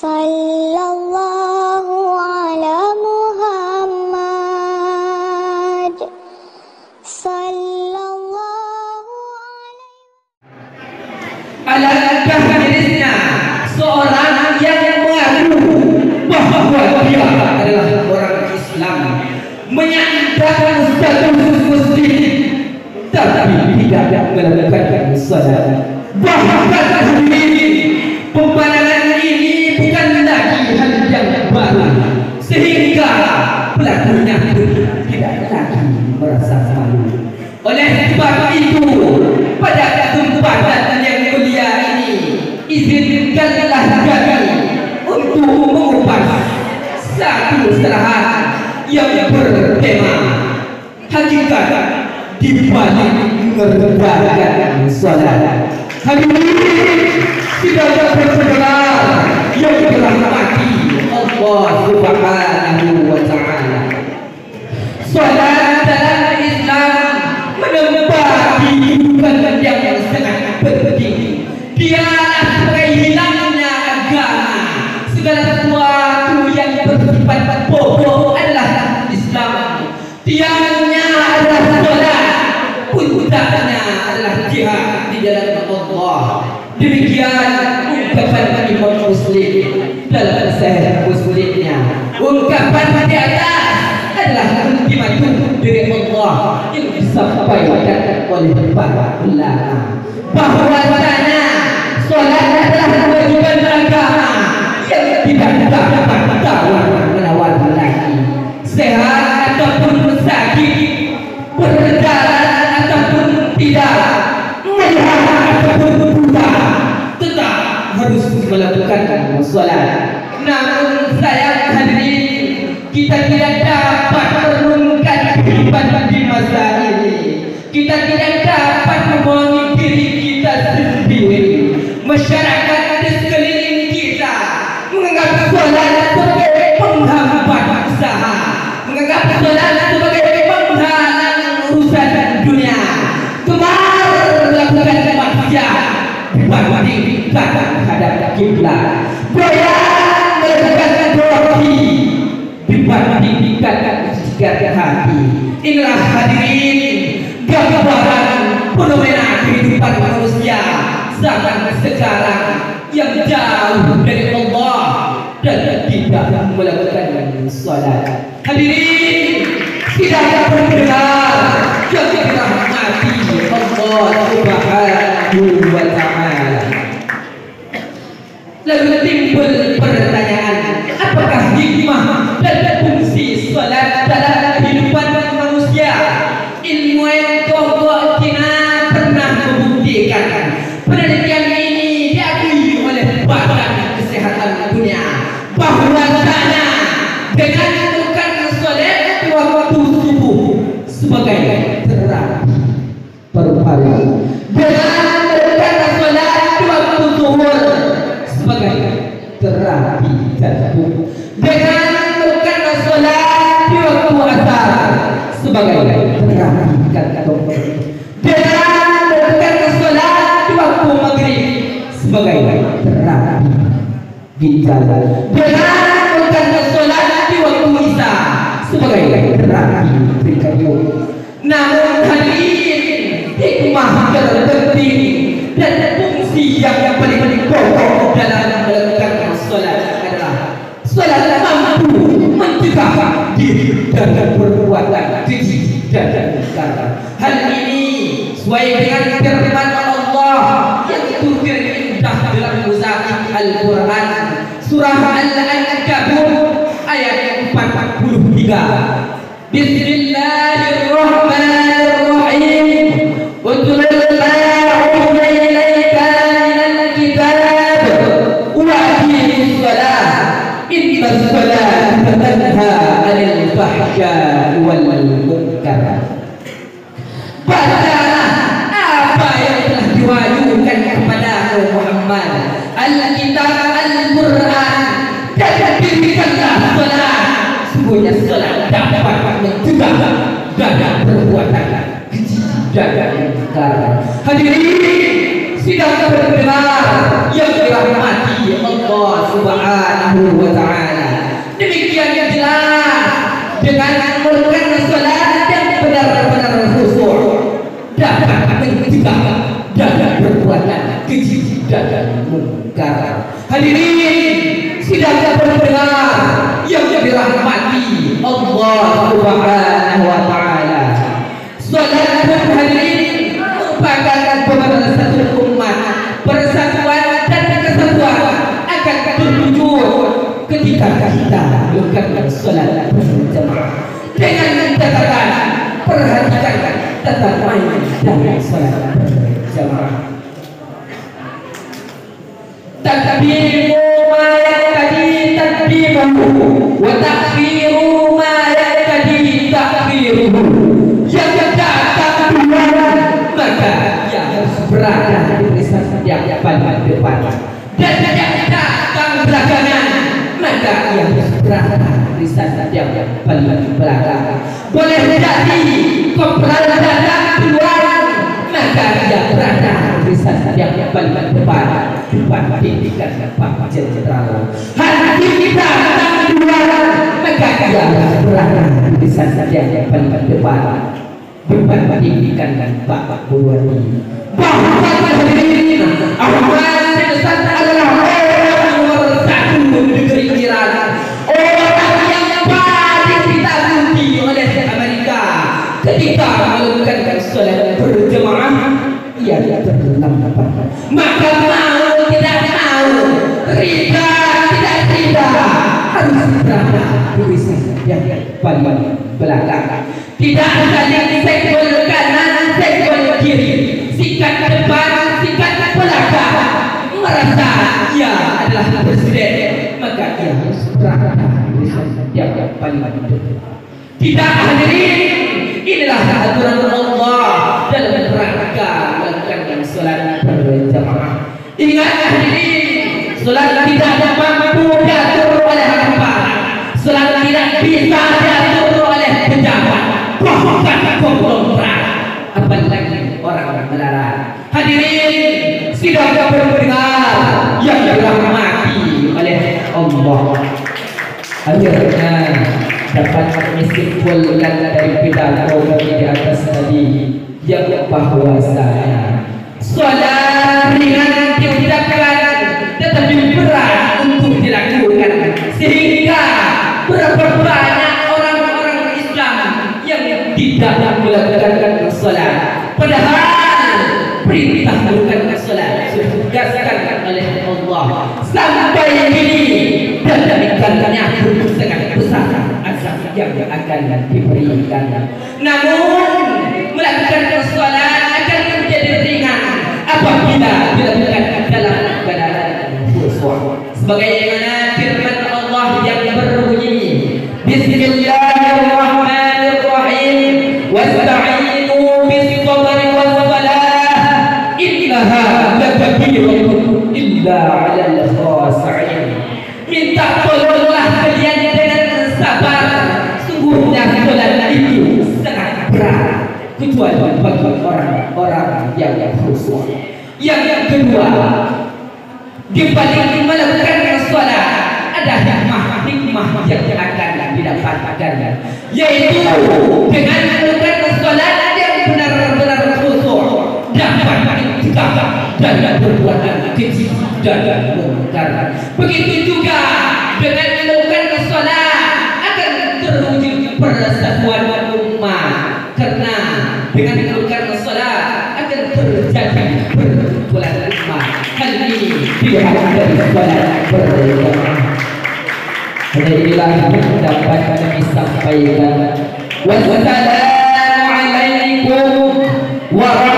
Sallallahu ala Muhammad. Sallallahu Alangkah mirisnya seorang yang mengaku bahwa dia adalah orang Islam, menyandang status muslim, tapi tidak melakukan salat. Bahkan ini pembarangan ini bukan lagi hal yang baru, sehingga pelakunya pun tidak lagi merasa malu. Oleh sebab itu, pada kesempatan yang mulia ini, izinkanlah kami untuk mengupas satu serahan yang bertema hakikat di balik mengerjakan salat. Hari ini kita bersaudara yang dirahmati Allah Subhanahu wa Ta'ala. Salat dalam Islam menempati kedudukan yang sangat penting. Dialah sebagai hilangnya agama. Segala sesuatu yang bersifat pokok adalah Islam. Tiangnya adalah salat, puncaknya adalah jihad di jalan Allah. Demikian ungkapan Imam Muslim dalam Sahih Muslimnya. Ungkapan di atas adalah ultimatum dari Allah yang disampaikan oleh para ulama, bahwasanya salat adalah kewajiban agama yang tidak dapat tawar-menawar lagi. Sehat ataupun sakit, berjalan ataupun tidak, melihat ataupun buta, tetap harus melakukan salat. Namun sayang hadirin, kita tidak dapat menurunkan kehidupan di masa ini. Kita tidak dapat memahami diri kita sendiri. Masyarakat di sekeliling kita menganggap salat sebagai penghambat usaha, menganggap salat sebagai penghalang urusan dunia, gemar melakukan maksiat dibandingkan terhadap kiblat, doyan melakukan dosa dibandingkan sikap hati. Inilah hadirin gambaran fenomena kehidupan manusia zaman sekarang yang jauh dari Allah dan tidak melakukan salat. Hadirin tidak mendengar yang dirahmati Allah Subhanahu wa Ta'ala. Lalu timbul pertanyaan, apakah hikmah dan fungsi salat dalam kehidupan manusia? Ilmu yang kita pernah membuktikan. Penelitian ini diakui oleh Badan Kesehatan Dunia bahwasanya dengan melakukan salat di waktu subuh sebagai terapi paru-paru, dengan melakukan salat di waktu zuhur sebagai terapi jantung, dengan melakukan salat di waktu asar sebagai terapi jantung, dengan melakukan salat di waktu maghrib sebagai terapi ginjal, dengan melakukan salat di waktu isya sebagai terapi perikardium. Namun hadirin, hikmah terpenting dan fungsi yang paling pokok dalam melakukan salat adalah salat mampu mencegah diri dan perbuatan keji dan mungkar. Hal ini sesuai dengan firman Allah yang terindah dalam muzaik Al-Quran surah Al-Ankabut ayat 43. Bismillahirrahmanirrahim. Utlu ma uhiya ilaika minal kitab wa aqimis shalah innas salata tanha 'anil fahsya'i wal munkar. Bacalah apa yang telah diwahyukan kepada Muhammad, Al-Kitab Al-Quran, dan dirikanlah salat. Sungguhnya salat dapat mencegah dan perbuatan keji dan mungkar. Hadirin sidang berdengar yang dirahmati Allah Subhanahu Subhanahu wa ta'ala. Demikian jelas dengan mengerjakan salat yang benar-benar khusyuk dapat mencegah dan perbuatan keji dan mungkar. Hadirin sidang pendengar yang dirahmati Allah Subhanahu wa ta'ala. Salat hadirin merupakan pemersatu umat, persatuan dan kesatuan akan terwujud ketika kita melakukan salat berjamaah dengan catatan perhatikan tata main dan salat berjamaah. Takbiru ma yakadi takbiruhu wa takbiru ma yakadi takbiruhu. Yang datang duluan maka yang harus berada di yang paling depan, dan yang datang belakangan maka yang harus berada di yang paling belakang. Boleh jadi kompral datang duluan maka yang berada di yang paling depan pendidikan Pak Jenderal. Hati kita datang duluan maka yang harus berada di yang paling depan pendidikan Pak Burwani. Bahwa hadirin amal besar adalah orang nomor satu negeri Iran, orang yang paling ditakuti oleh Amerika ketika melakukan salat berjamaah. Ia terlambat, maka mau tidak mau, rida tidak rida, harus berada di yang paling belakang. Tidak saling senggol kanan, senggol kiri, sikat depan, sikat belakang. Merasa ia adalah presiden, maka ia harus berada di yang paling depan. Tidak hadirin, inilah aturan Allah dalam rangka melakukan salat berjamaah. Ingat hadirin, salat tidak mampu diatur oleh hamba, salat tidak bisa diatur oleh pejabat, bahkan konglomerat, apalagi orang melarang. Hadirin sidang pendengar yang dirahmati oleh Allah, akhirnya dapat menyimpulkan dari pidato kami di atas tadi yang bahwasanya salat ringan diucapkan tetapi berat untuk dilakukan, sehingga berapa banyak orang-orang Islam yang tidak melakukan salat, padahal perintah melakukan salat sudah ditegaskan oleh Allah sampai ini, dan demikiannya sangat besar azab yang akan diberikan. Namun melakukan salat akan menjadi ringan apabila dilakukan dalam keadaan khusyuk, sebagaimana firman Allah yang berbunyi Bismillahirrahmanirrahim wasta'inu bis-sabri was-salah innaha lakabiratun illa 'alal khashi'in. Minta tolonglah kalian dengan sabar, sungguhnya salat itu sangat berat kecuali bagi orang-orang yang khusyuk. Yang kedua, di balik melakukan salat ada hikmah yang akan didapatkan, yaitu dengan melakukan salat yang benar-benar khusyuk dapat mencegah dan perbuatan keji dan mungkar. Begitu juga dengan melakukan salat akan terwujud persatuan umat, karena dengan melakukan salat akan terjadi perkumpulan umat. Hal ini dilihat dari salat berjamaah. Inilah yang dapat kami sampaikan. Wassalamualaikum warahmatullahi